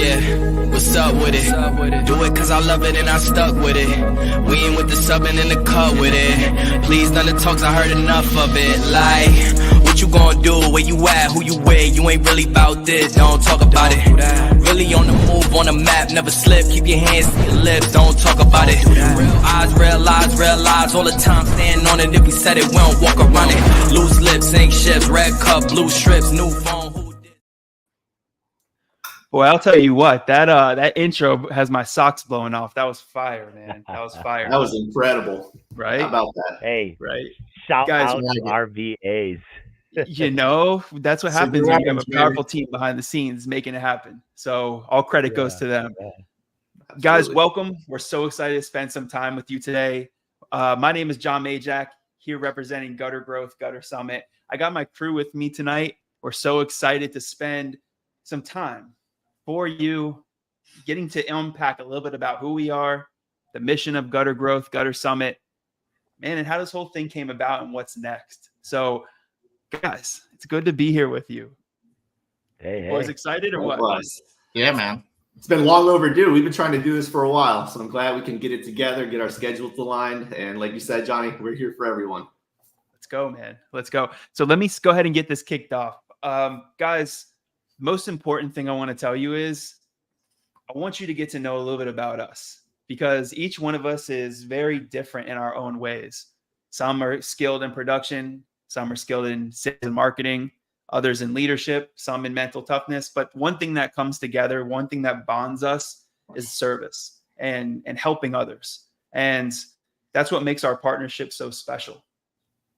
Yeah, what's up with it? Do it cause I love it and I stuck with it. We ain't with the subbing in the cut with it. Please none of the talks, I heard enough of it. Like, what you gonna do? Where you at? Who you with? You ain't really about this, don't talk about it. Really on the move, on the map, never slip. Keep your hands to your lips, don't talk about it. Real lies all the time. Stand on it, if we said it, we don't walk around it. Loose lips, ain't ships, red cup, blue strips, new phone. Boy, I'll tell you what, that intro has my socks blowing off. That was fire, man. That was fire. That was incredible. Right? How about that? Hey, right. Shout Guys, out to our VAs. You know, that's what happens when you have a powerful team behind the scenes making it happen. So all credit goes to them. Yeah. Guys, welcome. We're so excited to spend some time with you today. My name is Jon Majak, here representing Gutter Growth, Gutter Summit. I got my crew with me tonight. We're so excited to spend some time for you, getting to unpack a little bit about who we are, the mission of Gutter Growth, Gutter Summit, man, and how this whole thing came about and what's next. So, guys, it's good to be here with you. Hey. Was excited or what? Yeah, man. It's been long overdue. We've been trying to do this for a while, so I'm glad we can get it together, get our schedules aligned, and like you said, Johnny, we're here for everyone. Let's go, man. Let's go. So let me go ahead and get this kicked off. Guys, most important thing I want to tell you is I want you to get to know a little bit about us, because each one of us is very different in our own ways. Some are skilled in production, some are skilled in sales and marketing, others in leadership, some in mental toughness. But one thing that comes together, one thing that bonds us is service and helping others. And that's what makes our partnership so special.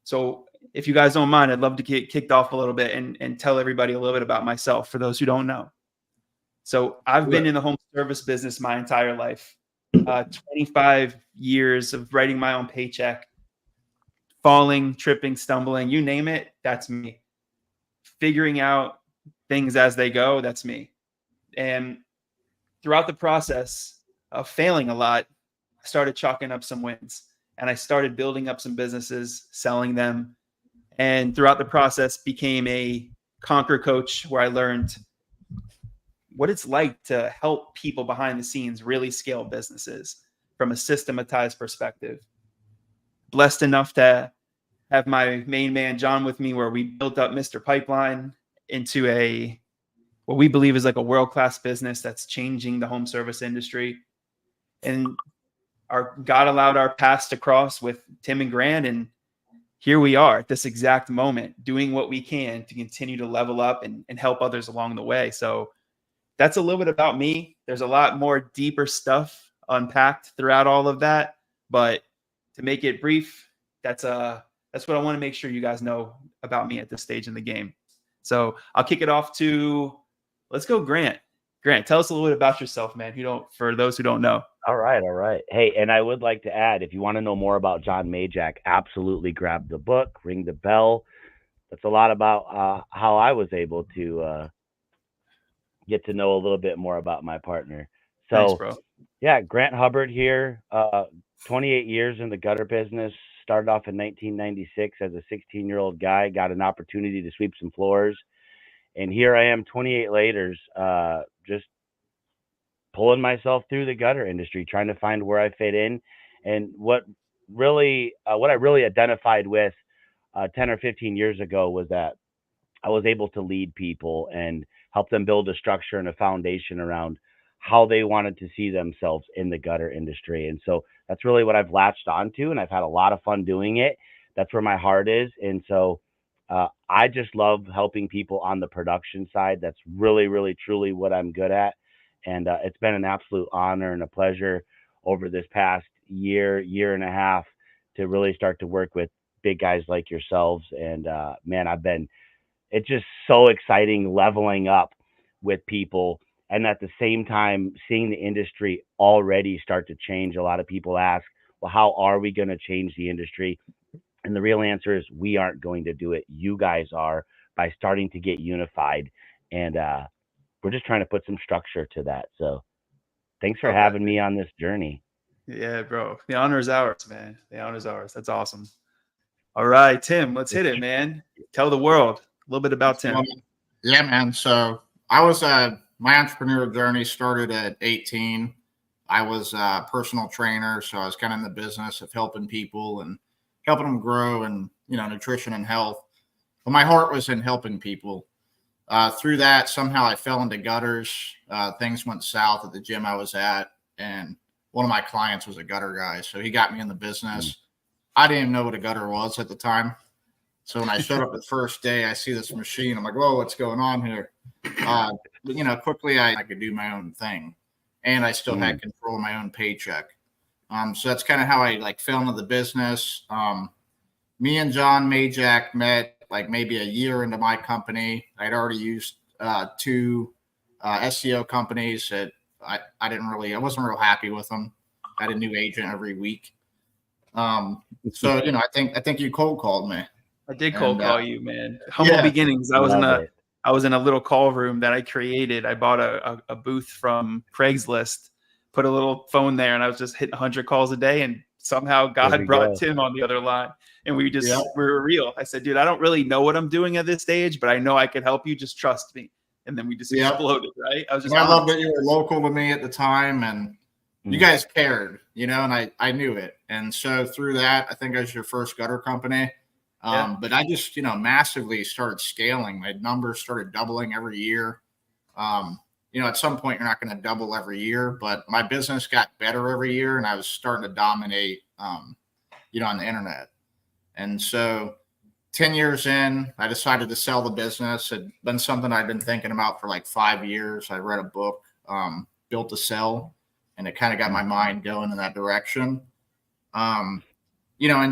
So if you guys don't mind, I'd love to get kicked off a little bit and tell everybody a little bit about myself for those who don't know. So I've been in the home service business my entire life, 25 years of writing my own paycheck, falling, tripping, stumbling, you name it, that's me. Figuring out things as they go, that's me. And throughout the process of failing a lot, I started chalking up some wins and I started building up some businesses, selling them. And throughout the process became a conquer coach where I learned what it's like to help people behind the scenes really scale businesses from a systematized perspective. Blessed enough to have my main man, John, with me, where we built up Mr. Pipeline into what we believe is like a world-class business that's changing the home service industry. And God allowed our paths to cross with Tim and Grant. And here we are at this exact moment, doing what we can to continue to level up and help others along the way. So that's a little bit about me. There's a lot more deeper stuff unpacked throughout all of that. But to make it brief, that's what I want to make sure you guys know about me at this stage in the game. So I'll kick it off to, let's go, Grant. Grant, tell us a little bit about yourself, man, for those who don't know. All right. Hey, and I would like to add, if you want to know more about Jon Majak, absolutely grab the book, ring the bell. That's a lot about how I was able to get to know a little bit more about my partner. So, thanks, bro. Yeah, Grant Hubbard here, 28 years in the gutter business. Started off in 1996 as a 16-year-old guy, got an opportunity to sweep some floors. And here I am 28 later, just pulling myself through the gutter industry, trying to find where I fit in. And what I really identified with 10 or 15 years ago was that I was able to lead people and help them build a structure and a foundation around how they wanted to see themselves in the gutter industry. And so that's really what I've latched onto, and I've had a lot of fun doing it. That's where my heart is. And so I just love helping people on the production side. That's really, really, truly what I'm good at. And it's been an absolute honor and a pleasure over this past year and a half to really start to work with big guys like yourselves. And man, it's just so exciting leveling up with people. And at the same time, seeing the industry already start to change. A lot of people ask, well, how are we going to change the industry? And the real answer is we aren't going to do it. You guys are, by starting to get unified. And we're just trying to put some structure to that. So thanks for having me on this journey. Yeah, bro. The honor is ours, man. The honor is ours. That's awesome. All right, Tim, let's hit it, man. Tell the world a little bit about Tim. Yeah, man. So I was my entrepreneurial journey started at 18. I was a personal trainer, so I was kind of in the business of helping people and helping them grow and, nutrition and health. But my heart was in helping people. Through that, somehow I fell into gutters. Things went south at the gym I was at, and one of my clients was a gutter guy, so he got me in the business. I didn't even know what a gutter was at the time. So when I showed up the first day, I see this machine. I'm like, whoa, what's going on here? But, quickly I could do my own thing, and I still had control of my own paycheck. So that's kind of how I fell into the business. Me and Jon Majak met maybe a year into my company. I'd already used 2 SEO companies that I wasn't real happy with them. I had a new agent every week. So, I think you cold called me. I did cold call you, man. Humble beginnings. I was in a little call room that I created. I bought a booth from Craigslist, put a little phone there, and I was just hitting 100 calls a day. And somehow God brought Tim on the other line, and we were real. I said, dude, I don't really know what I'm doing at this stage, but I know I could help you. Just trust me. And then we just exploded, right? I love that you were local to me at the time, and you guys cared, and I knew it. And so through that, I think I was your first gutter company. But I just, massively started scaling. My numbers started doubling every year. At some point you're not going to double every year, but my business got better every year, and I was starting to dominate, on the internet. And so 10 years in, I decided to sell the business. It had been something I'd been thinking about for 5 years. I read a book, Built to Sell, and it kind of got my mind going in that direction. And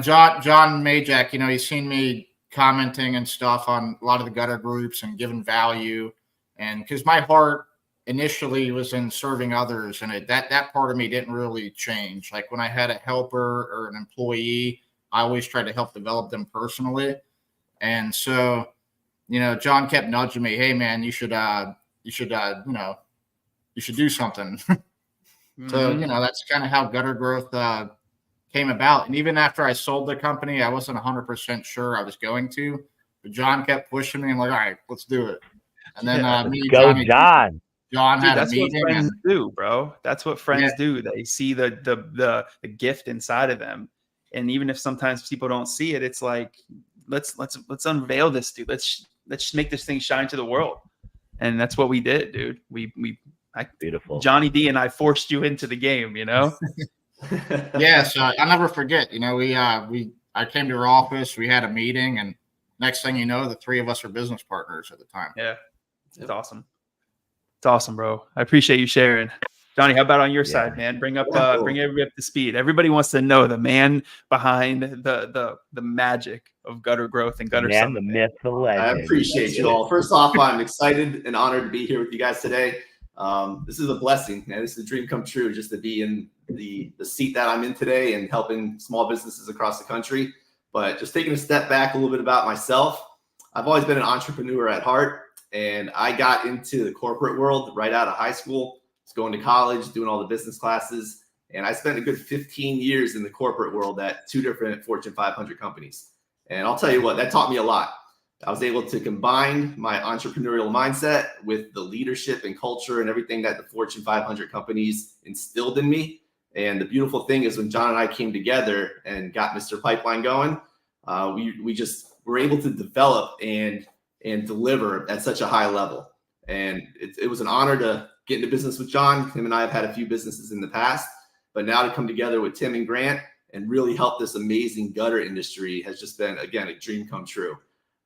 Jon Majak, he's seen me commenting and stuff on a lot of the gutter groups and giving value. And because my heart initially was in serving others, and that part of me didn't really change. When I had a helper or an employee, I always tried to help develop them personally. And so, Jon kept nudging me, hey man, you should do something. So, that's kind of how gutter growth, came about. And even after I sold the company, I wasn't 100% sure I was going to, but Jon kept pushing me. I'm like, all right, let's do it. And then Jon had a meeting. That's what friends do, bro. That's what friends do. They see the gift inside of them. And even if sometimes people don't see it, it's like, let's unveil this, dude. Let's just make this thing shine to the world. And that's what we did, dude. Beautiful. Johnny D and I forced you into the game, Yes, I'll never forget. I came to your office, we had a meeting, and next thing you know, the 3 of us are business partners at the time. Yeah, it's awesome. It's awesome, bro. I appreciate you sharing. Johnny, how about on your side, man? Bring everybody up to speed. Everybody wants to know the man behind the magic of gutter growth and gutter summit. The myth, the legend. I appreciate you all. First off, I'm excited and honored to be here with you guys today. This is a blessing, man. This is a dream come true, just to be in the seat that I'm in today and helping small businesses across the country. But just taking a step back a little bit about myself, I've always been an entrepreneur at heart, and I got into the corporate world right out of high school. I was going to college, doing all the business classes, and I spent a good 15 years in the corporate world at 2 different Fortune 500 companies. And I'll tell you what, that taught me a lot. I was able to combine my entrepreneurial mindset with the leadership and culture and everything that the Fortune 500 companies instilled in me. And the beautiful thing is when Jon and I came together and got Mr. Pipeline going, we just were able to develop and deliver at such a high level. And it was an honor to get into business with Jon. Him and I have had a few businesses in the past, but now to come together with Tim and Grant and really help this amazing gutter industry has just been, again, a dream come true.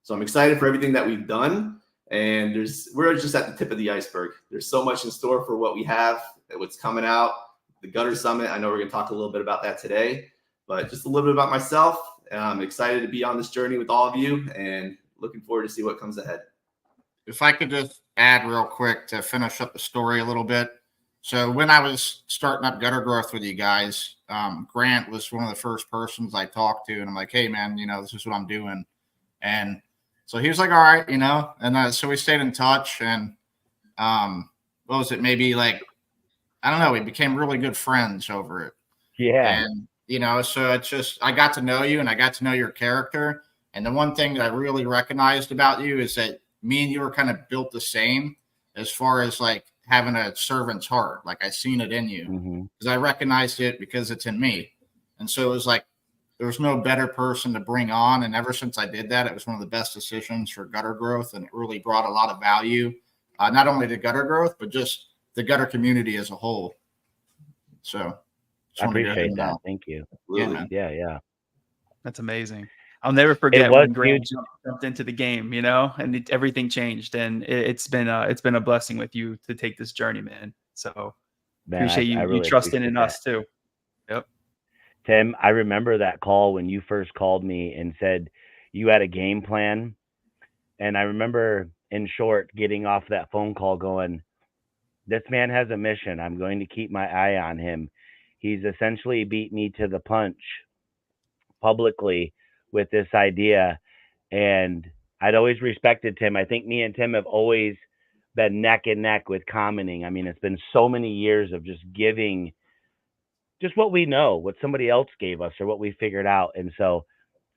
So I'm excited for everything that we've done, and we're just at the tip of the iceberg. There's so much in store for what we have, what's coming out, the Gutter Summit. I know we're going to talk a little bit about that today, but just a little bit about myself. I'm excited to be on this journey with all of you and looking forward to see what comes ahead. If I could just add real quick to finish up the story a little bit. So when I was starting up Gutter Growth with you guys, Grant was one of the first persons I talked to, and I'm like, hey man, this is what I'm doing. And so he was like, all right, and so we stayed in touch, and what was it? Maybe I don't know. We became really good friends over it. Yeah. And, so it's just, I got to know you and I got to know your character. And the one thing that I really recognized about you is that me and you were kind of built the same as far as having a servant's heart. Like I seen it in you because I recognized it because it's in me. And so it was like, there was no better person to bring on. And ever since I did that, it was one of the best decisions for gutter growth. And it really brought a lot of value, not only to gutter growth, but just the gutter community as a whole. So I appreciate that. Thank you. Yeah. That's amazing. I'll never forget when Grant jumped into the game, you know, and everything changed. And it's been a blessing with you to take this journey, man. So appreciate you really trusting in us too. Yep. Tim, I remember that call when you first called me and said you had a game plan. And I remember, in short, getting off that phone call going, this man has a mission. I'm going to keep my eye on him. He's essentially beat me to the punch publicly with this idea. And I'd always respected Tim. I think me and Tim have always been neck and neck with commenting. I mean, it's been so many years of just giving just what we know, what somebody else gave us or what we figured out. And so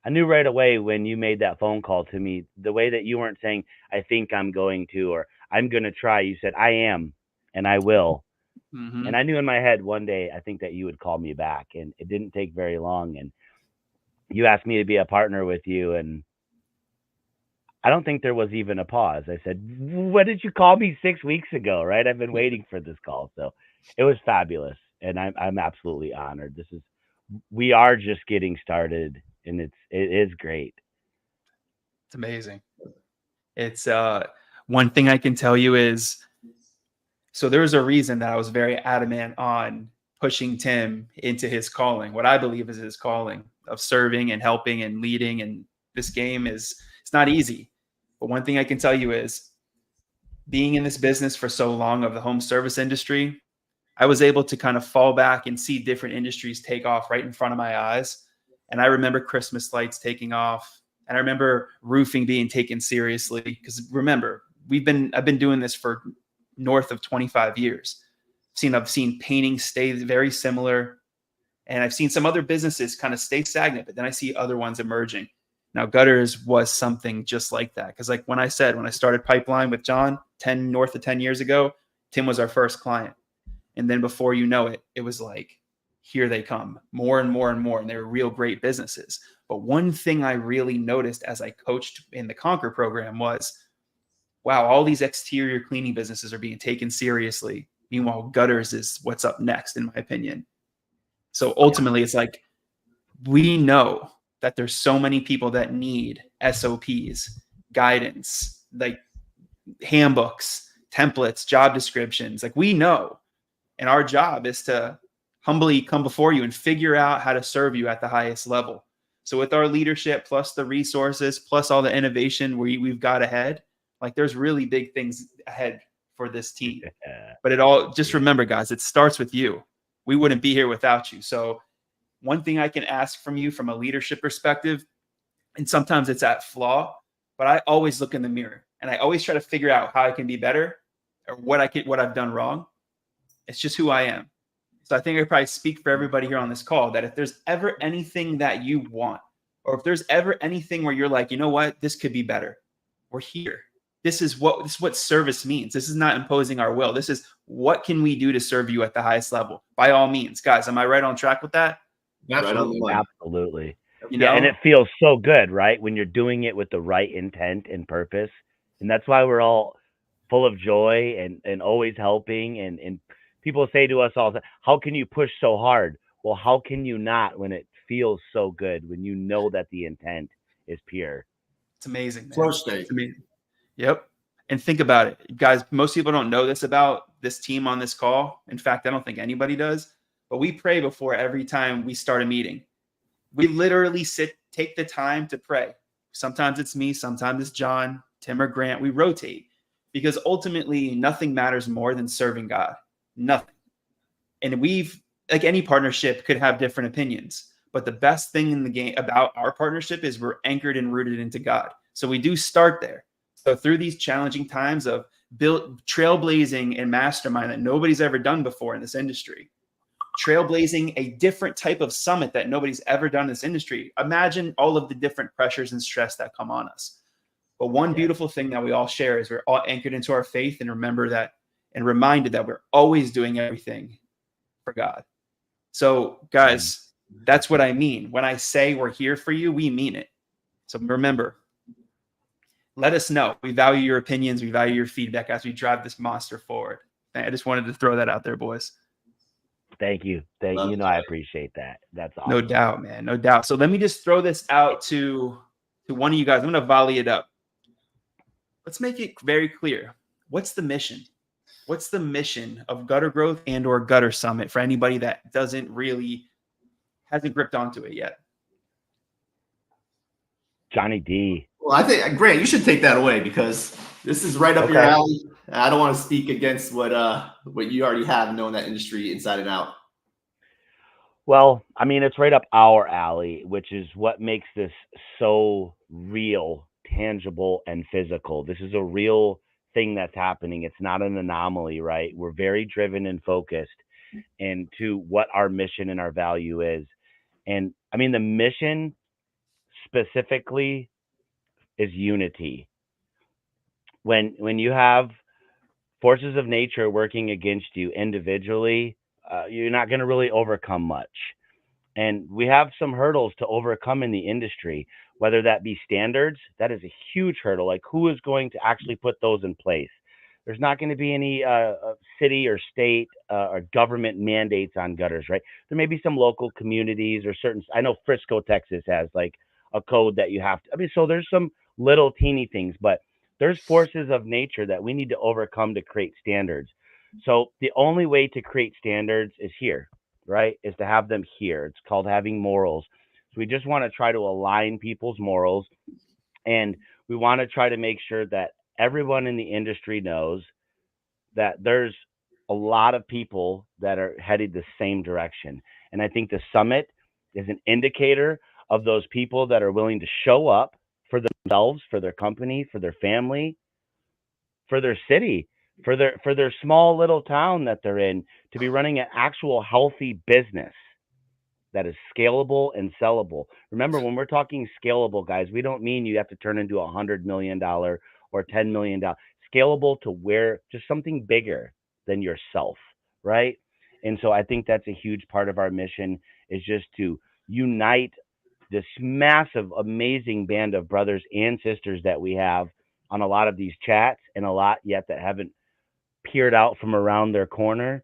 I knew right away when you made that phone call to me, the way that you weren't saying, I think I'm going to, or I'm going to try, you said, I am, and I will. And I knew in my head one day, I think that you would call me back, and it didn't take very long. And you asked me to be a partner with you. And I don't think there was even a pause. I said, what did you call me 6 weeks ago? Right. I've been waiting for this call. So it was fabulous. And I'm absolutely honored. We are just getting started, and it is great. It's amazing. It's one thing I can tell you is, so there's a reason that I was very adamant on pushing Tim into his calling, what I believe is his calling of serving and helping and leading. And this game it's not easy. But one thing I can tell you is, being in this business for so long of the home service industry, I was able to kind of fall back and see different industries take off right in front of my eyes. And I remember Christmas lights taking off, and I remember roofing being taken seriously. Because remember, I've been doing this for north of 25 years. I've seen painting stay very similar, and I've seen some other businesses kind of stay stagnant, but then I see other ones emerging. Now, gutters was something just like that. Because like when I started Pipeline with Jon north of 10 years ago, Tim was our first client. And then before you know it, it was like, here they come, more and more and more. And they were real great businesses. But one thing I really noticed as I coached in the Conquer program was, wow, all these exterior cleaning businesses are being taken seriously. Meanwhile, gutters is what's up next, in my opinion. So ultimately, it's like, we know that there's so many people that need SOPs, guidance, like handbooks, templates, job descriptions. Like, we know. And our job is to humbly come before you and figure out how to serve you at the highest level. So with our leadership, plus the resources, plus all the innovation we've got ahead, like there's really big things ahead for this team. But it all, just remember, guys, it starts with you. We wouldn't be here without you. So one thing I can ask from you from a leadership perspective, and sometimes it's at flaw, but I always look in the mirror and I always try to figure out how I can be better or what I've done wrong. It's just who I am. So I think I probably speak for everybody here on this call that if there's ever anything that you want, or if there's ever anything where you're like, you know what, this could be better, we're here. This is what service means. This is not imposing our will. This is what can we do to serve you at the highest level? By all means, guys, am I right on track with that? Absolutely. You know? Yeah, and it feels so good, right? When you're doing it with the right intent and purpose. And that's why we're all full of joy and always helping. And people say to us all the time, how can you push so hard? Well, how can you not when it feels so good, when you know that the intent is pure? It's amazing, man. Flow state. It's amazing. Yep. And think about it, guys. Most people don't know this about this team on this call. In fact, I don't think anybody does. But we pray before every time we start a meeting. We literally take the time to pray. Sometimes it's me, sometimes it's Jon, Tim, or Grant. We rotate because ultimately nothing matters more than serving God. Nothing. And like any partnership could have different opinions, but the best thing in the game about our partnership is we're anchored and rooted into God. So we do start there. So through these challenging times of trailblazing and mastermind that nobody's ever done before in this industry, trailblazing a different type of summit that nobody's ever done in this industry. Imagine all of the different pressures and stress that come on us. But one beautiful thing that we all share is we're all anchored into our faith and remember that and reminded that we're always doing everything for God. So guys, that's what I mean. When I say we're here for you, we mean it. So remember, let us know. We value your opinions. We value your feedback as we drive this monster forward. I just wanted to throw that out there, boys. Thank you. Love You know, that. I appreciate that. That's awesome. No doubt, man. No doubt. So let me just throw this out to one of you guys. I'm going to volley it up. Let's make it very clear. What's the mission? What's the mission of Gutter Growth and or Gutter Summit for anybody that hasn't gripped onto it yet? Johnny D. Well, I think Grant, you should take that away because this is right up your alley. I don't want to speak against what you already have, knowing that industry inside and out. Well, I mean, it's right up our alley, which is what makes this so real, tangible, and physical. This is a real thing that's happening. It's not an anomaly, right? We're very driven and focused into what our mission and our value is. And I mean, the mission specifically is unity. When you have forces of nature working against you individually, you're not going to really overcome much. And we have some hurdles to overcome in the industry, whether that be standards. That is a huge hurdle. Like, who is going to actually put those in place? There's not going to be any city or state or government mandates on gutters, right? There may be some local communities or certain. I know Frisco, Texas has like a code that you have to. I mean, so there's some little teeny things, but there's forces of nature that we need to overcome to create standards. So the only way to create standards is here, right? Is to have them here. It's called having morals. So we just want to try to align people's morals, and we want to try to make sure that everyone in the industry knows that there's a lot of people that are headed the same direction. And I think the summit is an indicator of those people that are willing to show up for themselves, for their company, for their family, for their city, for their small little town that they're in, to be running an actual healthy business that is scalable and sellable. Remember, when we're talking scalable, guys, we don't mean you have to turn into $100 million or $10 million. Scalable to where just something bigger than yourself, right? And so I think that's a huge part of our mission, is just to unite this massive, amazing band of brothers and sisters that we have on a lot of these chats, and a lot yet that haven't peered out from around their corner,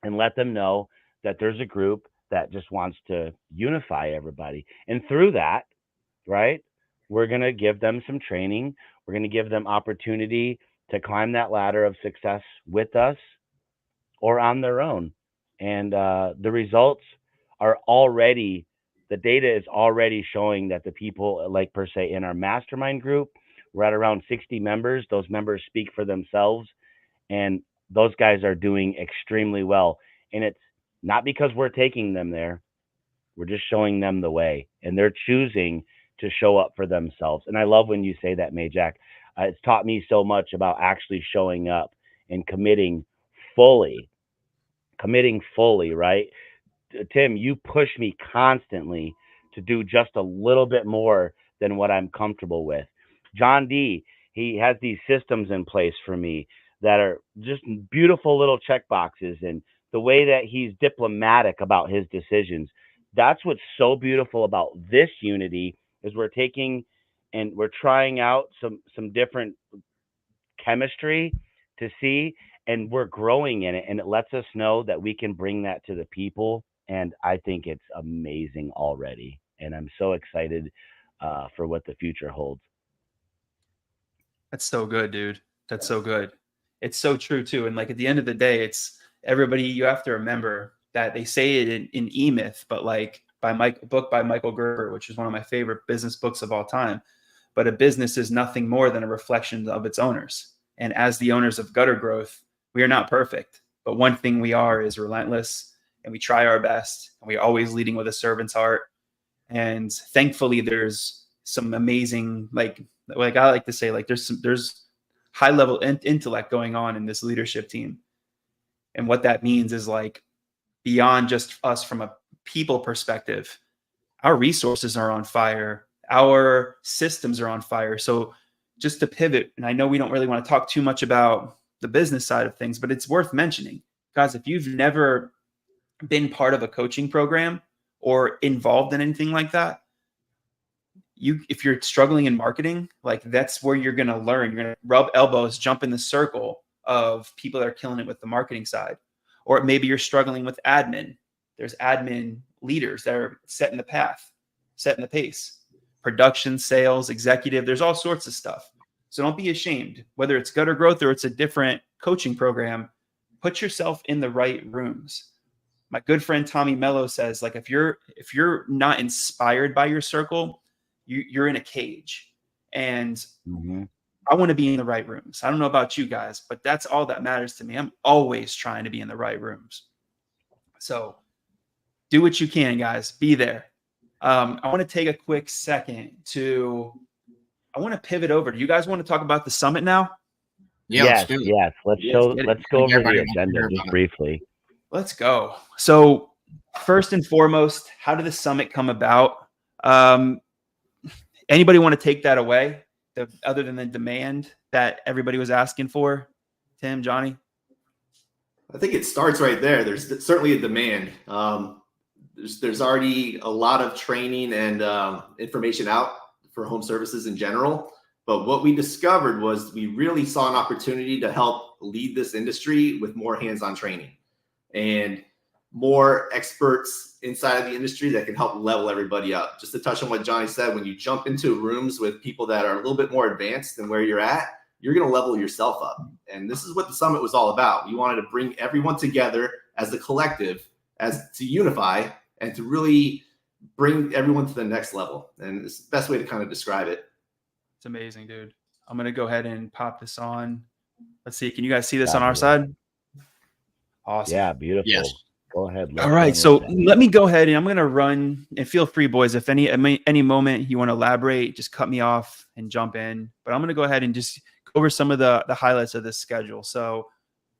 and let them know that there's a group that just wants to unify everybody. And through that, right, we're going to give them some training. We're going to give them opportunity to climb that ladder of success with us or on their own. And the results are already, the data is already showing that the people, like per se, in our mastermind group, we're at around 60 members. Those members speak for themselves, and those guys are doing extremely well. And it's not because we're taking them there. We're just showing them the way, and they're choosing to show up for themselves. And I love when you say that, Majak. It's taught me so much about actually showing up and committing fully, right? Tim, you push me constantly to do just a little bit more than what I'm comfortable with. John D, he has these systems in place for me that are just beautiful little check boxes, and the way that he's diplomatic about his decisions. That's what's so beautiful about this unity, is we're taking and we're trying out some different chemistry to see, and we're growing in it, and it lets us know that we can bring that to the people. And I think it's amazing already, and I'm so excited for what the future holds. That's so good, dude. That's so good. It's so true too. And like at the end of the day, it's everybody, you have to remember that they say it in E-Myth, but like book by Michael Gerber, which is one of my favorite business books of all time. But a business is nothing more than a reflection of its owners. And as the owners of Gutter Growth, we are not perfect, but one thing we are is relentless, and we try our best, and we're always leading with a servant's heart. And thankfully there's some amazing, like I like to say, like there's high level intellect going on in this leadership team. And what that means is, like, beyond just us from a people perspective, our resources are on fire. Our systems are on fire. So just to pivot, and I know we don't really want to talk too much about the business side of things, but it's worth mentioning. Guys, if you've never been part of a coaching program or involved in anything like that, if you're struggling in marketing, like that's where you're going to learn. You're going to rub elbows, jump in the circle of people that are killing it with the marketing side. Or maybe you're struggling with admin. There's admin leaders that are setting the path, setting the pace. Production, sales, executive, there's all sorts of stuff. So don't be ashamed, whether it's gutter growth or it's a different coaching program, put yourself in the right rooms. My good friend Tommy Mello says, like, if you're not inspired by your circle, you're in a cage. And I want to be in the right rooms. I don't know about you guys, but that's all that matters to me. I'm always trying to be in the right rooms. So do what you can, guys. Be there. I want to take a quick second I want to pivot over. Do you guys want to talk about the summit now? Yeah, yes. Let's go over the agenda just briefly. Let's go. So first and foremost, how did the summit come about? Anybody want to take that away, other than the demand that everybody was asking for? Tim, Johnny? I think it starts right there. There's certainly a demand. There's already a lot of training and information out for home services in general. But what we discovered was we really saw an opportunity to help lead this industry with more hands-on training and more experts inside of the industry that can help level everybody up. Just to touch on what Johnny said, when you jump into rooms with people that are a little bit more advanced than where you're at, you're going to level yourself up. And this is what the summit was all about. We wanted to bring everyone together as a collective, to unify and to really bring everyone to the next level. And it's the best way to kind of describe it. It's amazing, dude. I'm going to go ahead and pop this on. Let's see. Can you guys see this on our side? Awesome. Yeah, beautiful. Yes. Go ahead. All right. So let me go ahead and I'm going to run, and feel free, boys. If any moment you want to elaborate, just cut me off and jump in. But I'm going to go ahead and just go over some of the highlights of this schedule. So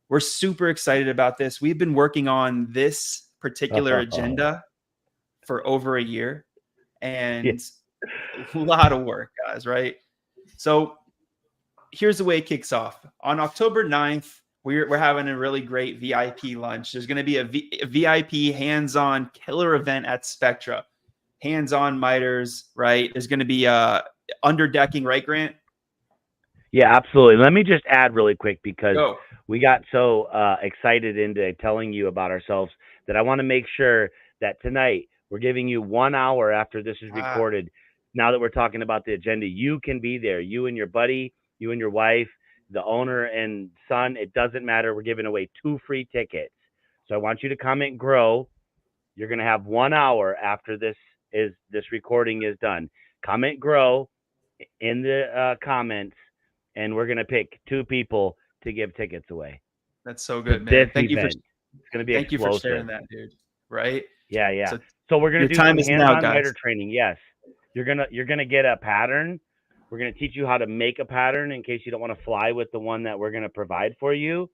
we're super excited about this. We've been working on this particular agenda for over a year, and a lot of work, guys, right? So here's the way it kicks off. On October 9th, we're having a really great VIP lunch. There's going to be a VIP hands-on killer event at Spectra. Hands-on miters, right? There's going to be underdecking, right, Grant? Yeah, absolutely. Let me just add really quick, because we got so excited into telling you about ourselves that I want to make sure that tonight we're giving you 1 hour after this is recorded. Now that we're talking about the agenda, you can be there. You and your buddy, you and your wife, the owner and son, it doesn't matter. We're giving away 2 free tickets. So I want you to comment, grow. You're going to have 1 hour after this recording is done. Comment, grow in the comments, and we're going to pick 2 people to give tickets away. That's so good, man. Thank you It's going to be Thank you for sharing that, dude. Right? Yeah. So we're going to do some hands-on miter training. Yes. You're going to get a pattern. We're going to teach you how to make a pattern in case you don't want to fly with the one that we're going to provide for you,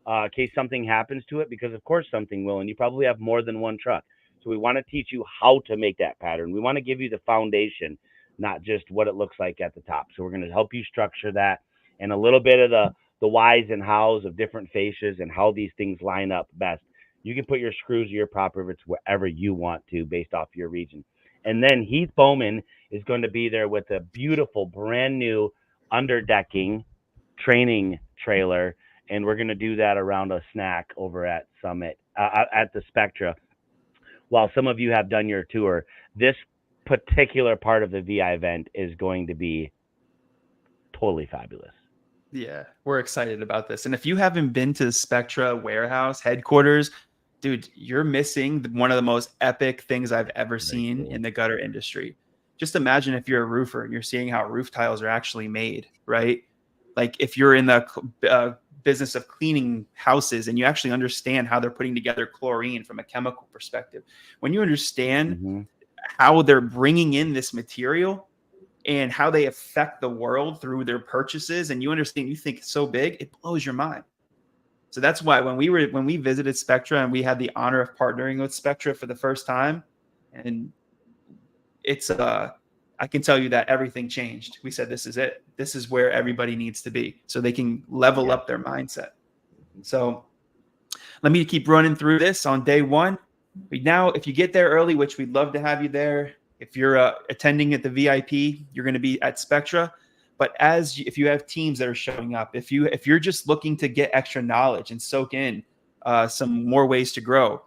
in case something happens to it, because of course something will, and you probably have more than one truck. So we want to teach you how to make that pattern. We want to give you the foundation, not just what it looks like at the top. So we're going to help you structure that, and a little bit of the whys and hows of different fascias and how these things line up best. You can put your screws or your prop rivets wherever you want to based off your region. And then Heath Bowman is going to be there with a beautiful brand new underdecking training trailer. And we're going to do that around a snack over at Summit, at the Spectra. While some of you have done your tour, this particular part of the VI event is going to be totally fabulous. Yeah, we're excited about this. And if you haven't been to the Spectra warehouse headquarters, dude, you're missing one of the most epic things I've ever seen in the gutter industry. Just imagine if you're a roofer and you're seeing how roof tiles are actually made, right? Like if you're in the business of cleaning houses and you actually understand how they're putting together chlorine from a chemical perspective, when you understand how they're bringing in this material and how they affect the world through their purchases, and you understand, you think it's so big, it blows your mind. So that's why when we visited Spectra, and we had the honor of partnering with Spectra for the first time, and it's I can tell you that everything changed. We said, this is it. This is where everybody needs to be so they can level up their mindset. So let me keep running through this on day one. Now, if you get there early, which we'd love to have you there, if you're attending at the VIP, you're going to be at Spectra. But if you have teams that are showing up, if you're just looking to get extra knowledge and soak in some more ways to grow,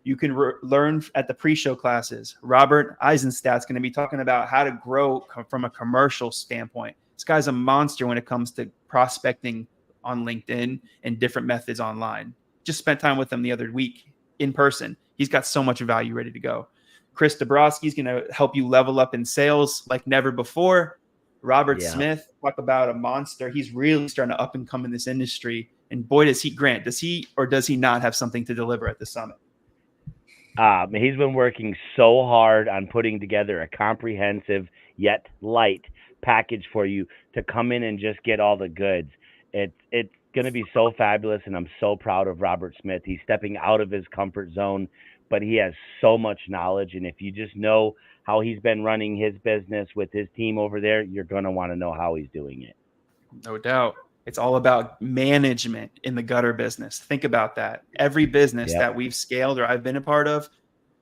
you can learn at the pre-show classes. Robert Eisenstadt's going to be talking about how to grow from a commercial standpoint. This guy's a monster when it comes to prospecting on LinkedIn and different methods online. Just spent time with him the other week in person. He's got so much value ready to go. Chris Dabrowski's going to help you level up in sales like never before. Robert Smith, talk about a monster. He's really starting to up and come in this industry. And boy, does he or does he not have something to deliver at the summit? He's been working so hard on putting together a comprehensive yet light package for you to come in and just get all the goods. It's going to be so fabulous, and I'm so proud of Robert Smith. He's stepping out of his comfort zone, but he has so much knowledge. And if you just know how he's been running his business with his team over there, you're going to want to know how he's doing it. No doubt. It's all about management in the gutter business. Think about that. Every business that we've scaled or I've been a part of,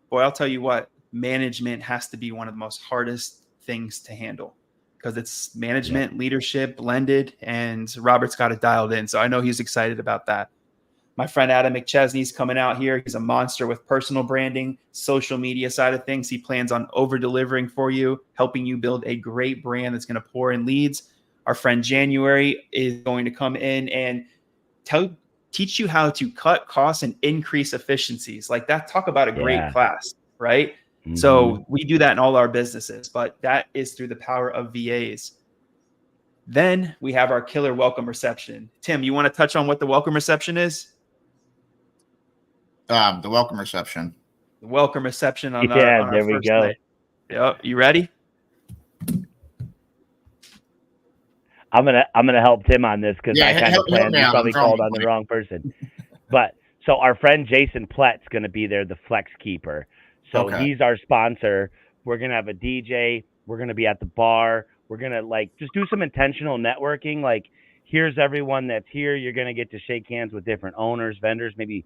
boy, I'll tell you what, management has to be one of the most hardest things to handle because it's management, leadership, blended, and Robert's got it dialed in. So I know he's excited about that. My friend Adam McChesney's coming out here. He's a monster with personal branding, social media side of things. He plans on over-delivering for you, helping you build a great brand that's going to pour in leads. Our friend January is going to come in and teach you how to cut costs and increase efficiencies. Like that, talk about a great class, right? Mm-hmm. So we do that in all our businesses, but that is through the power of VAs. Then we have our killer welcome reception. Tim, you want to touch on what the welcome reception is? The welcome reception. The welcome reception on our there we go. Night. Yep. You ready? I'm gonna help Tim on this because I kind of planned. You probably called on the wrong person. But so our friend Jason Plett's gonna be there, the Flex Keeper. So he's our sponsor. We're gonna have a DJ. We're gonna be at the bar. We're gonna just do some intentional networking. Like, here's everyone that's here. You're gonna get to shake hands with different owners, vendors, maybe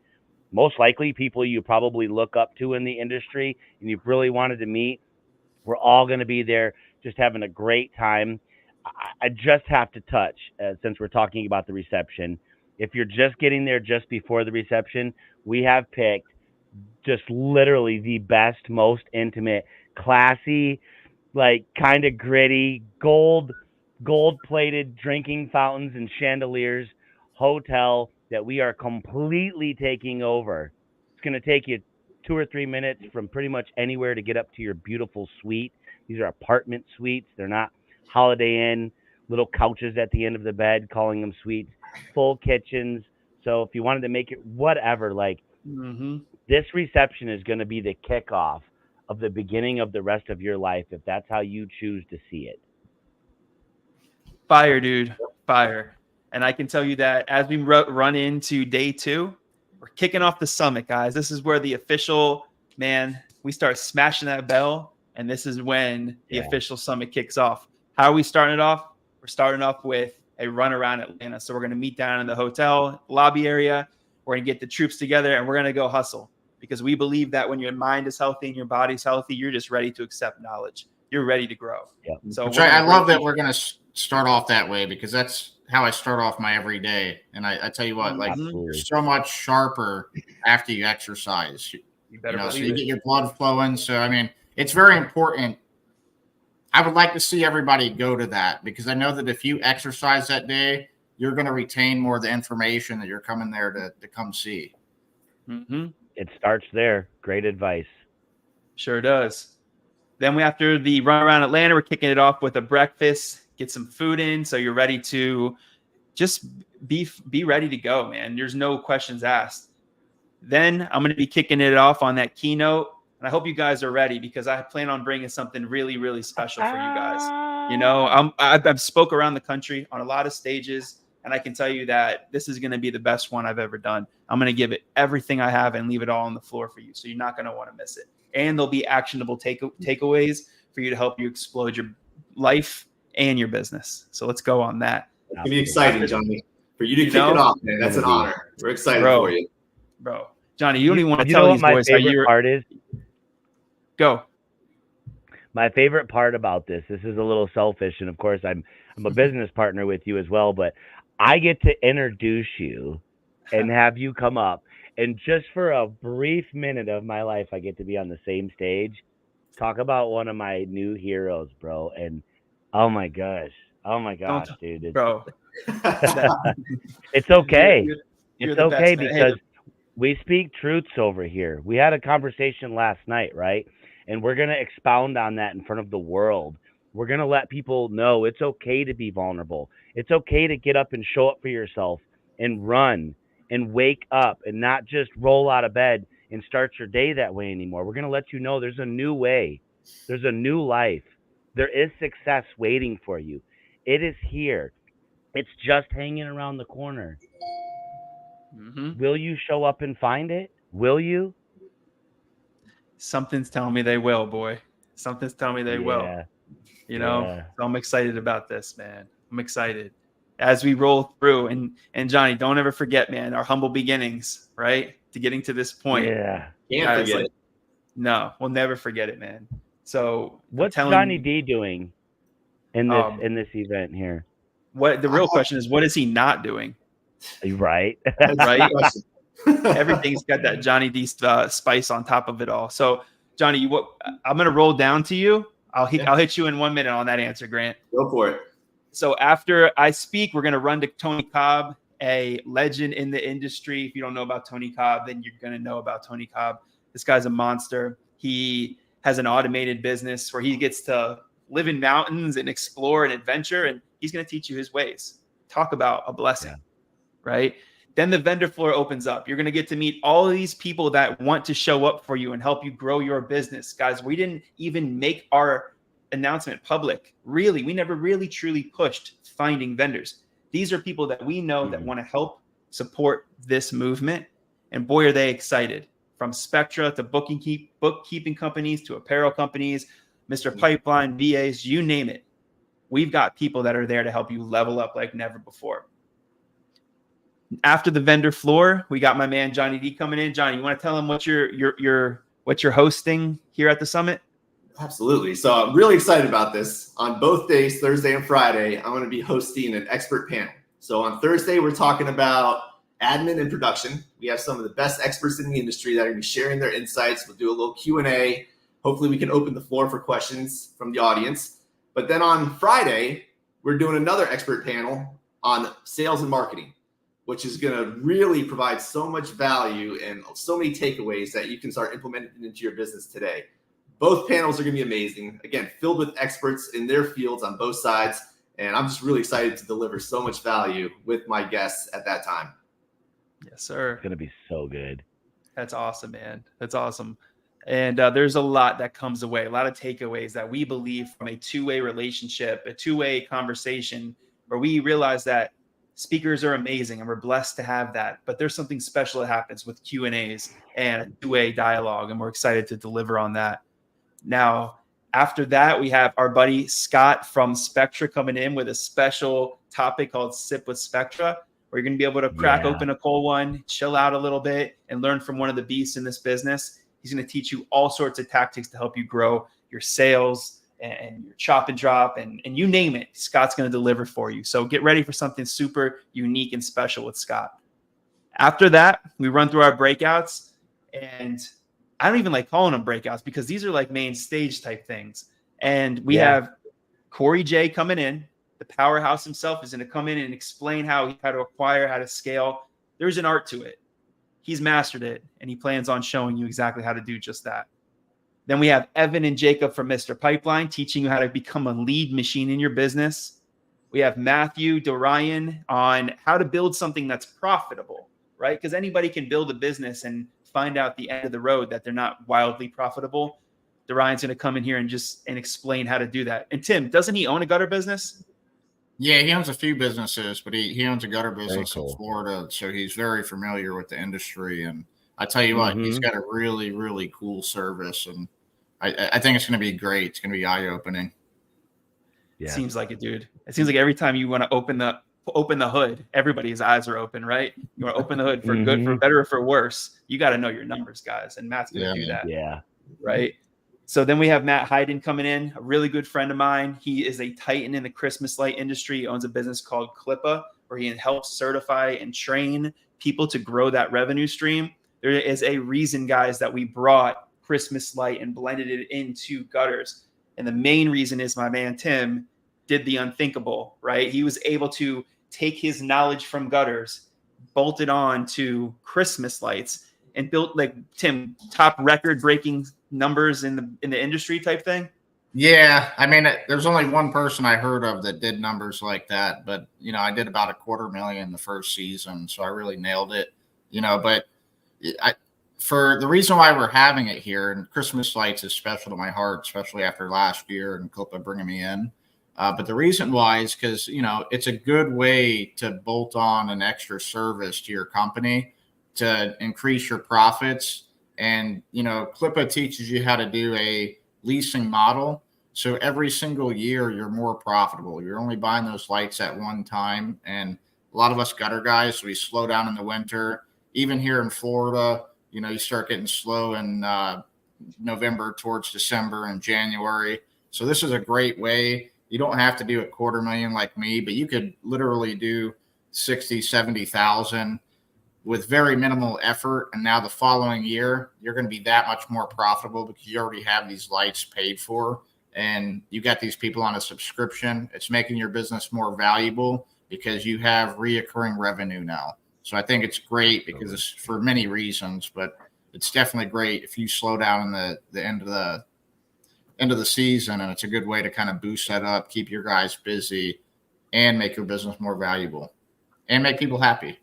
most likely people you probably look up to in the industry and you've really wanted to meet. We're all gonna be there, just having a great time. I just have to touch, since we're talking about the reception. If you're just getting there just before the reception, we have picked just literally the best, most intimate, classy, kind of gritty, gold-plated drinking fountains and chandeliers hotel that we are completely taking over. It's going to take you 2 or 3 minutes from pretty much anywhere to get up to your beautiful suite. These are apartment suites. They're not Holiday Inn, little couches at the end of the bed, calling them suites, full kitchens. So if you wanted to make it whatever, this reception is going to be the kickoff of the beginning of the rest of your life, if that's how you choose to see it. Fire, dude. Fire. And I can tell you that as we run into day 2, we're kicking off the summit, guys. This is where the official, we start smashing that bell, and this is when the official summit kicks off. How are we starting it off? We're starting off with a run around Atlanta. So we're going to meet down in the hotel lobby area. We're going to get the troops together, and we're going to go hustle because we believe that when your mind is healthy and your body's healthy, you're just ready to accept knowledge. You're ready to grow. Yeah. So I love that we're going to start off that way because that's how I start off my every day. And I tell you what, you're so much sharper after you exercise. You get your blood flowing. So, I mean, it's very important. I would like to see everybody go to that because I know that if you exercise that day, you're going to retain more of the information that you're coming there to come see. Mm-hmm. It starts there. Great advice. Sure does. Then after the run around Atlanta, we're kicking it off with a breakfast, get some food in. So you're ready to just be ready to go, man. There's no questions asked. Then I'm going to be kicking it off on that keynote. And I hope you guys are ready because I plan on bringing something really, really special for you guys. I've spoke around the country on a lot of stages, and I can tell you that this is going to be the best one I've ever done. I'm going to give it everything I have and leave it all on the floor for you. So you're not going to want to miss it. And there'll be actionable takeaways for you to help you explode your life and your business. So let's go on that. It's gonna be exciting, Johnny. For you to kick know? it off, man. That's an honor. We're excited for you. Bro. Johnny, you don't even want to You tell know what these my boys how favorite part is? Go. My favorite part about this is a little selfish, and of course I'm a business partner with you as well, but I get to introduce you and have you come up, and just for a brief minute of my life, I get to be on the same stage, talk about one of my new heroes, bro. And oh my gosh, dude, Bro. it's okay. You're It's the okay best, man. because we speak truths over here. We had a conversation last night, right? And we're going to expound on that in front of the world. We're going to let people know it's okay to be vulnerable. It's okay to get up and show up for yourself and run and wake up and not just roll out of bed and start your day that way anymore. We're going to let you know there's a new way. There's a new life. There is success waiting for you. It is here. It's just hanging around the corner. Mm-hmm. Will you show up and find it? Will you? Something's telling me they will, boy. Something's telling me they will. You know, so I'm excited about this, man. I'm excited as we roll through. And Johnny, don't ever forget, man, our humble beginnings, right? To getting to this point. Yeah. Can't forget it. No, we'll never forget it, man. So what's Johnny D doing in this event here? What the real question is, what is he not doing? Right. Right. Everything's got that Johnny D spice on top of it all. So Johnny, I'm gonna roll down to you. I'll hit you in 1 minute on that answer, Grant. Go for it. So after I speak, we're gonna run to Tony Cobb, a legend in the industry. If you don't know about Tony Cobb, then you're gonna know about Tony Cobb. This guy's a monster. He has an automated business where he gets to live in mountains and explore and adventure, and he's gonna teach you his ways. Talk about a blessing, right? Then the vendor floor opens up. You're going to get to meet all of these people that want to show up for you and help you grow your business. Guys, we didn't even make our announcement public. Really, we never really truly pushed finding vendors. These are people that we know that want to help support this movement. And boy, are they excited. From Spectra to bookkeeping companies to apparel companies, Mr. Pipeline, VAs, you name it. We've got people that are there to help you level up like never before. After the vendor floor, we got my man Johnny D coming in. Johnny, you want to tell him what you're hosting here at the summit? Absolutely. So I'm really excited about this. On both days, Thursday and Friday, I'm going to be hosting an expert panel. So on Thursday, we're talking about admin and production. We have some of the best experts in the industry that are going to be sharing their insights. We'll do a little Q&A. Hopefully we can open the floor for questions from the audience. But then on Friday, we're doing another expert panel on sales and marketing, which is going to really provide so much value and so many takeaways that you can start implementing into your business today. Both panels are going to be amazing. Again, filled with experts in their fields on both sides. And I'm just really excited to deliver so much value with my guests at that time. Yes, sir. It's going to be so good. That's awesome, man. That's awesome. And there's a lot that comes away, a lot of takeaways that we believe from a two-way relationship, a two-way conversation, where we realize that speakers are amazing and we're blessed to have that. But there's something special that happens with Q&As and a two-way dialogue, and we're excited to deliver on that. Now, after that, we have our buddy Scott from Spectra coming in with a special topic called Sip with Spectra, where you're going to be able to crack open a cold one, chill out a little bit, and learn from one of the beasts in this business. He's going to teach you all sorts of tactics to help you grow your sales and your chop and drop and you name it. Scott's going to deliver for you. So get ready for something super unique and special with Scott. After that, we run through our breakouts, and I don't even like calling them breakouts because these are like main stage type things. And we have Corey J coming in. The powerhouse himself is going to come in and explain how to acquire, how to scale. There's an art to it. He's mastered it, and he plans on showing you exactly how to do just that. Then we have Evan and Jacob from Mr. Pipeline teaching you how to become a lead machine in your business. We have Matthew Dorian on how to build something that's profitable, right? Because anybody can build a business and find out at the end of the road that they're not wildly profitable. Dorian's going to come in here and explain how to do that. And Tim, doesn't he own a gutter business? Yeah, he owns a few businesses, but he owns a gutter business in Florida, so he's very familiar with the industry. And I tell you what, he's got a really, really cool service. And I think it's going to be great. It's going to be eye opening. Yeah. Seems like it, dude. It seems like every time you want to open the hood, everybody's eyes are open, right? You want to open the hood for good, for better, or for worse. You got to know your numbers, guys, and Matt's going to do that. Yeah. Right. So then we have Matt Hyden coming in, a really good friend of mine. He is a titan in the Christmas light industry. He owns a business called 𝐶𝐈𝐕𝐈, where he helps certify and train people to grow that revenue stream. There is a reason, guys, that we brought Christmas light and blended it into gutters. And the main reason is my man Tim did the unthinkable, right? He was able to take his knowledge from gutters, bolt it on to Christmas lights, and built, like, Tim, top record-breaking numbers in the industry type thing. Yeah, I mean, there's only one person I heard of that did numbers like that, but I did about $250,000 the first season, so I really nailed it. But for the reason why we're having it here, and Christmas lights is special to my heart, especially after last year and 𝐶𝐈𝐕 bringing me in. But the reason why is because it's a good way to bolt on an extra service to your company to increase your profits. And, 𝐶𝐈𝐕 teaches you how to do a leasing model. So every single year you're more profitable. You're only buying those lights at one time. And a lot of us gutter guys, we slow down in the winter. Even here in Florida, you start getting slow in November towards December and January. So this is a great way. You don't have to do $250,000 like me, but you could literally do 60, 70,000 with very minimal effort. And now the following year, you're going to be that much more profitable because you already have these lights paid for and you got these people on a subscription. It's making your business more valuable because you have reoccurring revenue now. So I think it's great because it's for many reasons, but it's definitely great if you slow down in the end of the season, and it's a good way to kind of boost that up, keep your guys busy, and make your business more valuable, and make people happy.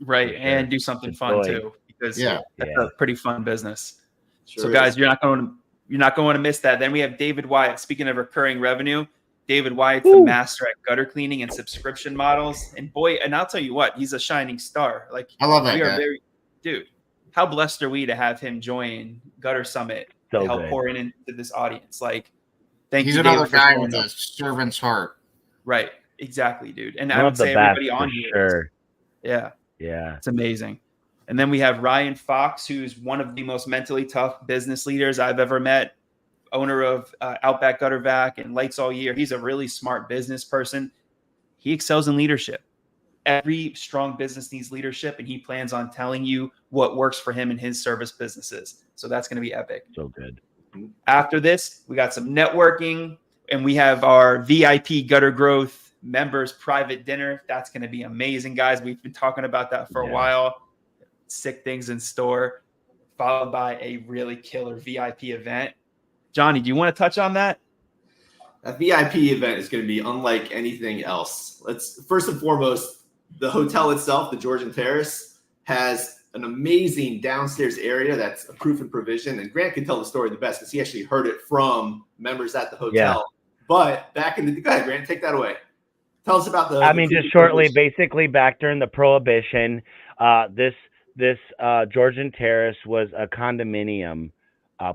Right, and do something fun too, because that's a pretty fun business. Sure so, guys, you're not going to miss that. Then we have David Wyatt. Speaking of recurring revenue, David Wyatt's the master at gutter cleaning and subscription models. And boy, and I'll tell you what, he's a shining star. Like, I love that. We are dude. How blessed are we to have him join Gutter Summit to help pour into this audience? Like, thank you. He's another guy with a servant's heart. Right. Exactly, dude. And I would say everybody on here. Sure. Yeah. Yeah. It's amazing. And then we have Ryan Fox, who's one of the most mentally tough business leaders I've ever met, owner of Outback Gutter Vac and Lights All Year. He's a really smart business person. He excels in leadership. Every strong business needs leadership, and he plans on telling you what works for him in his service businesses. So that's going to be epic. So good. After this, we got some networking, and we have our VIP Gutter Growth members private dinner. That's going to be amazing, guys. We've been talking about that for a while. Sick things in store, followed by a really killer VIP event. Johnny, do you want to touch on that? That VIP event is going to be unlike anything else. Let's first and foremost, the hotel itself, the Georgian Terrace, has an amazing downstairs area that's a proof and provision. And Grant can tell the story the best because he actually heard it from members at the hotel. Yeah. But back in the go ahead, Grant, take that away. Tell us about just shortly, basically back during the Prohibition, this Georgian Terrace was a condominium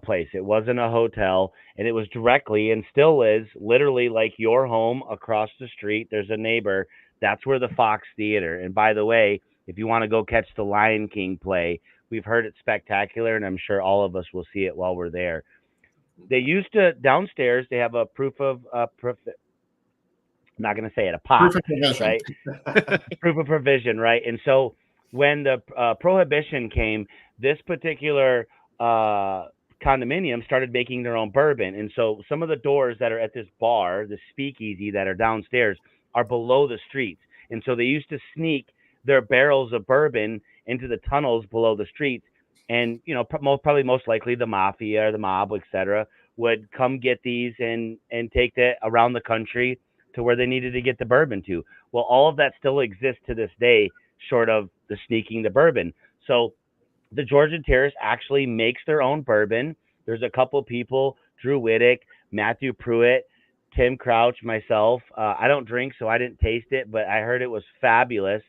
place. It wasn't a hotel, and it was directly, and still is, literally like your home across the street. There's a neighbor. That's where the Fox Theater. And by the way, if you want to go catch the Lion King play, we've heard it's spectacular, and I'm sure all of us will see it while we're there. They used to, downstairs, they have a proof of I'm not going to say it, a POP, right? Proof of provision, right? And so when the Prohibition came, this particular condominium started making their own bourbon. And so some of the doors that are at this bar, the speakeasy that are downstairs, are below the streets. And so they used to sneak their barrels of bourbon into the tunnels below the streets. And, probably most likely the mafia or the mob, etc., would come get these and take that around the country to where they needed to get the bourbon to. Well, all of that still exists to this day, short of the sneaking the bourbon. So the Georgian Terrace actually makes their own bourbon. There's a couple people, Drew Whittick, Matthew Pruitt, Tim Crouch, myself. I don't drink, so I didn't taste it, but I heard it was fabulous.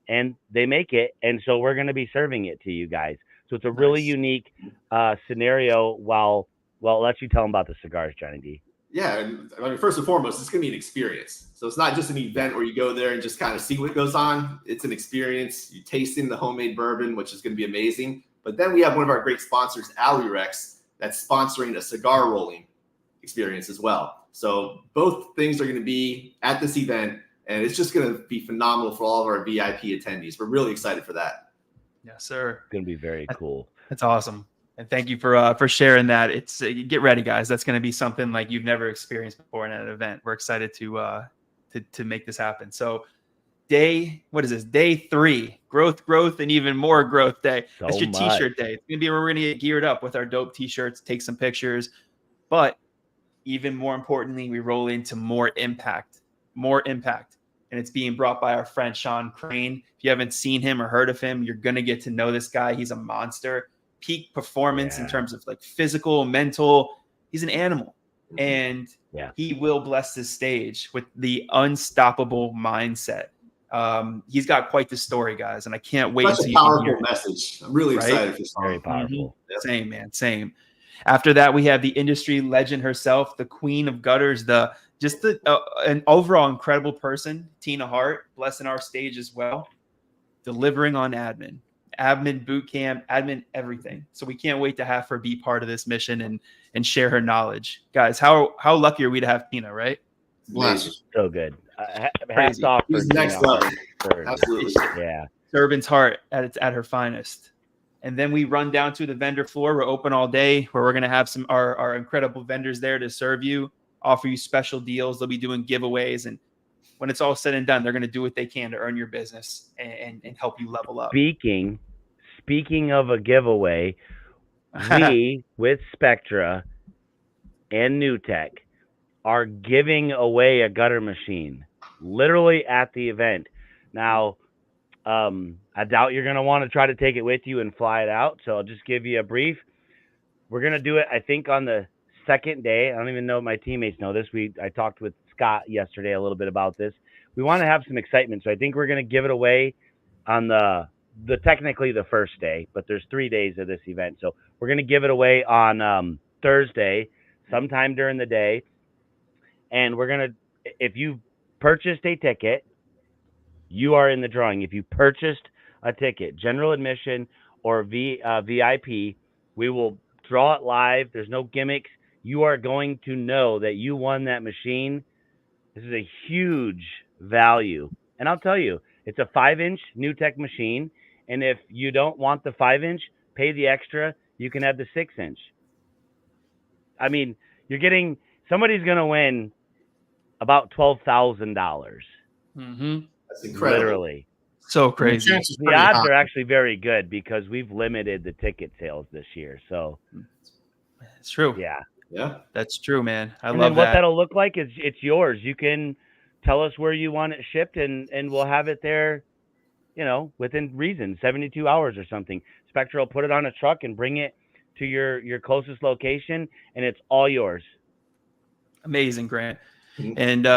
And they make it, and so we're going to be serving it to you guys. So it's a really unique scenario while Well, I'll let you tell them about the cigars, Johnny D. Yeah, and I mean, first and foremost, it's going to be an experience. So it's not just an event where you go there and just kind of see what goes on. It's an experience. You tasting the homemade bourbon, which is going to be amazing. But then we have one of our great sponsors, Alerex, that's sponsoring a cigar rolling experience as well. So both things are going to be at this event, and it's just going to be phenomenal for all of our VIP attendees. We're really excited for that. Yes, sir. It's going to be very cool. That's awesome. And thank you for sharing that. It's get ready, guys. That's going to be something like you've never experienced before in an event. We're excited to make this happen. So day 3, growth, and even more growth day. So That's your much. t-shirt day. It's going to be where we're going to get geared up with our dope t-shirts, take some pictures. But even more importantly, we roll into more impact. And it's being brought by our friend, Sean Crane. If you haven't seen him or heard of him, you're going to get to know this guy. He's a monster. Peak performance in terms of like physical, mental. He's an animal, and he will bless this stage with the unstoppable mindset. He's got quite the story, guys, and I can't wait. Such a powerful message. I'm really excited for this. Very powerful. Same, man. Same. After that, we have the industry legend herself, the queen of gutters, an overall incredible person, Tina Hart, blessing our stage as well, delivering on admin boot camp, admin everything. So we can't wait to have her be part of this mission and share her knowledge. Guys, how lucky are we to have Tina, right? Bless. So good. Hats off for He's next level. Absolutely. Yeah. Servant's heart at her finest. And then we run down to the vendor floor. We're open all day, where we're going to have our incredible vendors there to serve you, offer you special deals. They'll be doing giveaways, and when it's all said and done, they're going to do what they can to earn your business and help you level up. Speaking of a giveaway, we with Spectra and New Tech are giving away a gutter machine literally at the event. Now, I doubt you're going to want to try to take it with you and fly it out. So I'll just give you a brief. We're going to do it, I think, on the second day. I don't even know if my teammates know this. I talked with Scott yesterday a little bit about this. We want to have some excitement. So I think we're going to give it away on the technically the first day, but there's 3 days of this event. So we're going to give it away on Thursday, sometime during the day. And we're going to, if you purchased a ticket, you are in the drawing. If you purchased a ticket, general admission or VIP, we will draw it live. There's no gimmicks. You are going to know that you won that machine. This is a huge value. And I'll tell you, it's a 5-inch New Tech machine. And if you don't want the 5-inch, pay the extra. You can have the 6-inch. I mean, somebody's going to win about $12,000. Mm-hmm. That's incredible. Literally. So crazy. The odds are actually very good because we've limited the ticket sales this year. So it's true. Yeah, that's true, man. I and love then what that. That'll look like is it's yours. You can tell us where you want it shipped, and we'll have it there, within reason, 72 hours or something. Spectra will put it on a truck and bring it to your closest location, and it's all yours. Amazing, Grant. And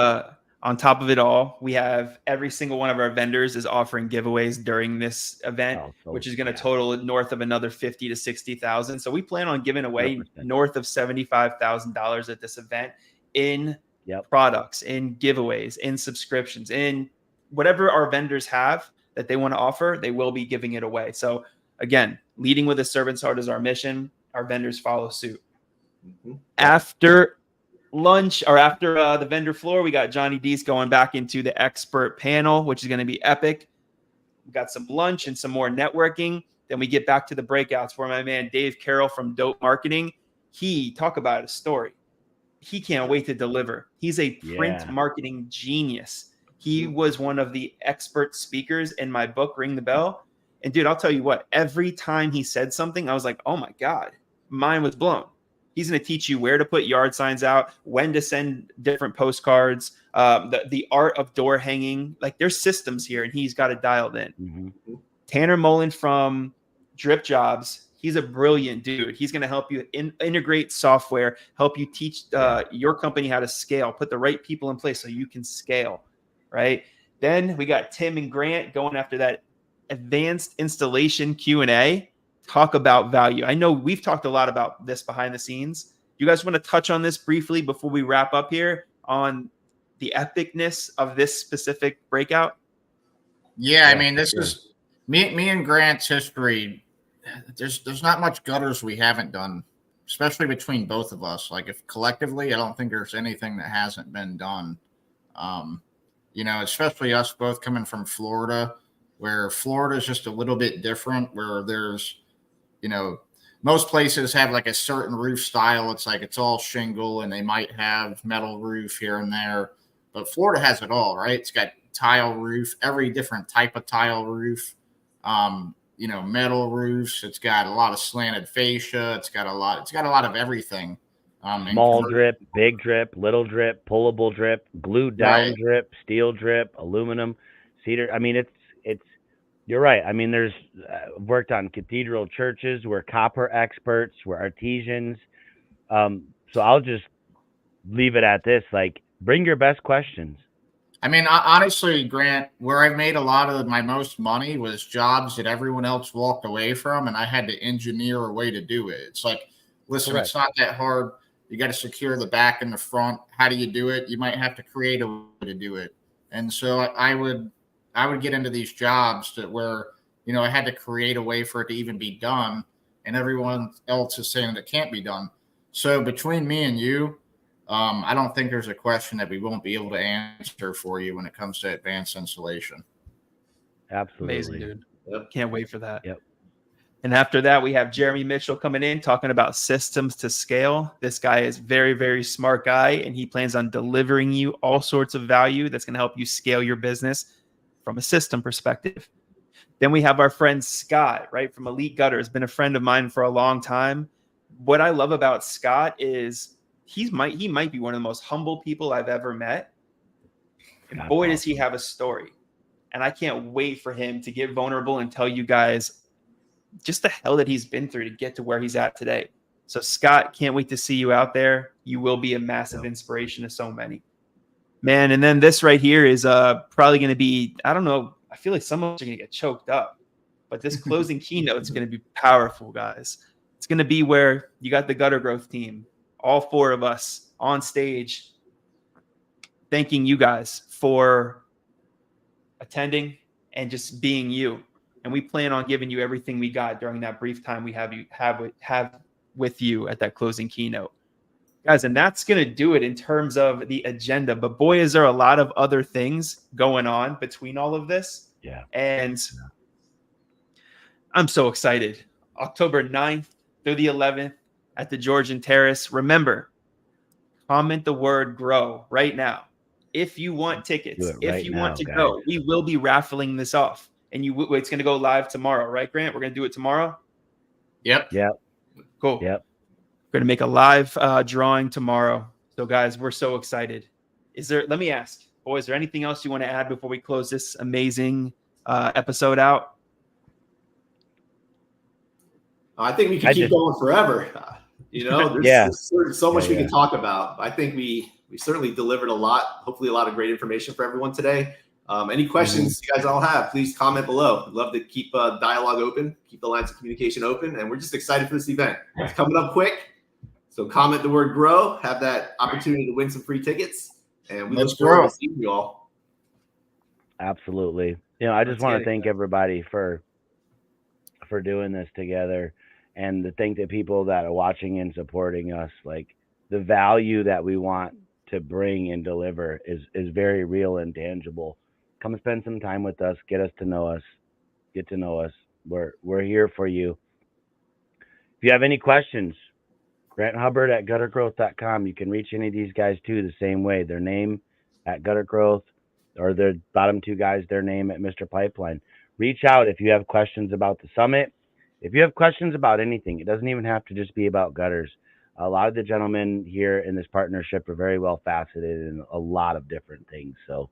on top of it all, we have every single one of our vendors is offering giveaways during this event, which is going to total north of another 50 to 60,000. So we plan on giving away 100%. North of $75,000 at this event in products, in giveaways, in subscriptions, in whatever our vendors have that they want to offer, they will be giving it away. So again, leading with a servant's heart is our mission. Our vendors follow suit. After lunch, or after the vendor floor, we got Johnny D's going back into the expert panel, which is going to be epic. We got some lunch and some more networking. Then we get back to the breakouts where my man Dave Carroll from Dope Marketing, he talk about a story. He can't wait to deliver. He's a print marketing genius. He was one of the expert speakers in my book, Ring the Bell. And dude, I'll tell you what, every time he said something, I was like, oh my God, mine was blown. He's going to teach you where to put yard signs out, when to send different postcards, the art of door hanging. Like there's systems here, and he's got it dialed in. Mm-hmm. Tanner Mullen from Drip Jobs, he's a brilliant dude. He's going to help you integrate software, help you teach your company how to scale, put the right people in place so you can scale, right? Then we got Tim and Grant going after that advanced installation Q&A. Talk about value. I know we've talked a lot about this behind the scenes. You guys want to touch on this briefly before we wrap up here on the epicness of this specific breakout? Yeah, I mean, this is me and Grant's history. There's not much gutters we haven't done, especially between both of us. Like, if collectively, I don't think there's anything that hasn't been done. Especially us both coming from Florida, where Florida is just a little bit different, where there's, most places have like a certain roof style. It's like it's all shingle and they might have metal roof here and there. But Florida has it all, right? It's got tile roof, every different type of tile roof, metal roofs. It's got a lot of slanted fascia. It's got a lot of everything. Small drip, big drip, little drip, pullable drip, glued down drip, steel drip, aluminum, cedar. I mean, it's you're right. I mean, there's worked on cathedral churches. We're copper experts. We're artisans. So I'll just leave it at this. Like, bring your best questions. I mean, honestly, Grant, where I've made a lot of my most money was jobs that everyone else walked away from, and I had to engineer a way to do it. It's like, listen, It's not that hard. You got to secure the back and the front. How do you do it? You might have to create a way to do it. And so I would get into these jobs where I had to create a way for it to even be done, and everyone else is saying that it can't be done. So between me and you, I don't think there's a question that we won't be able to answer for you when it comes to advanced insulation. Absolutely. Amazing, dude. Yep. Can't wait for that. Yep. And after that, we have Jeremy Mitchell coming in, talking about systems to scale. This guy is very, very smart guy, and he plans on delivering you all sorts of value that's going to help you scale your business from a system perspective. Then we have our friend Scott, right, from Elite Gutter. Has been a friend of mine for a long time. What I love about Scott is he might be one of the most humble people I've ever met. And boy, does he have a story. And I can't wait for him to get vulnerable and tell you guys just the hell that he's been through to get to where he's at today. So Scott, can't wait to see you out there. You will be a massive inspiration to so many. Man, and then this right here is probably going to be, I don't know, I feel like some of us are going to get choked up. But this closing keynote is going to be powerful, guys. It's going to be where you got the Gutter Growth team, all four of us on stage, thanking you guys for attending and just being you. And we plan on giving you everything we got during that brief time we have with you at that closing keynote. Guys, and that's going to do it in terms of the agenda. But boy, is there a lot of other things going on between all of this. Yeah. And I'm so excited. October 9th through the 11th at the Georgian Terrace. Remember, comment the word GROW right now. If you want tickets, if you want to go, we will be raffling this off. And it's going to go live tomorrow, right, Grant? We're going to do it tomorrow? Yep. Cool. Yep. We're going to make a live drawing tomorrow. So, guys, we're so excited. Let me ask, boys, is there anything else you want to add before we close this amazing episode out? I think we can keep going forever. There's so much we can talk about. I think we certainly delivered a lot, hopefully a lot of great information for everyone today. Any questions you guys all have, please comment below. We'd love to keep dialogue open, keep the lines of communication open, and we're just excited for this event. It's coming up quick, so comment the word GROW, have that opportunity to win some free tickets, and we look forward to seeing you all. Absolutely. I just want to thank everybody for doing this together, and to thank the people that are watching and supporting us. Like, the value that we want to bring and deliver is very real and tangible. Come spend some time with us, get to know us. We're here for you. If you have any questions, Grant Hubbard at guttergrowth.com. You can reach any of these guys too the same way. Their name at Gutter Growth, or the bottom two guys, their name at Mr. Pipeline. Reach out if you have questions about the summit. If you have questions about anything, it doesn't even have to just be about gutters. A lot of the gentlemen here in this partnership are very well faceted in a lot of different things. So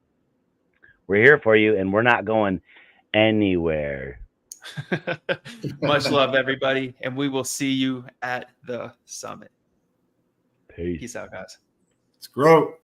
we're here for you, and we're not going anywhere. Much love, everybody, and we will see you at the summit. Peace. Peace out, guys. Let's grow.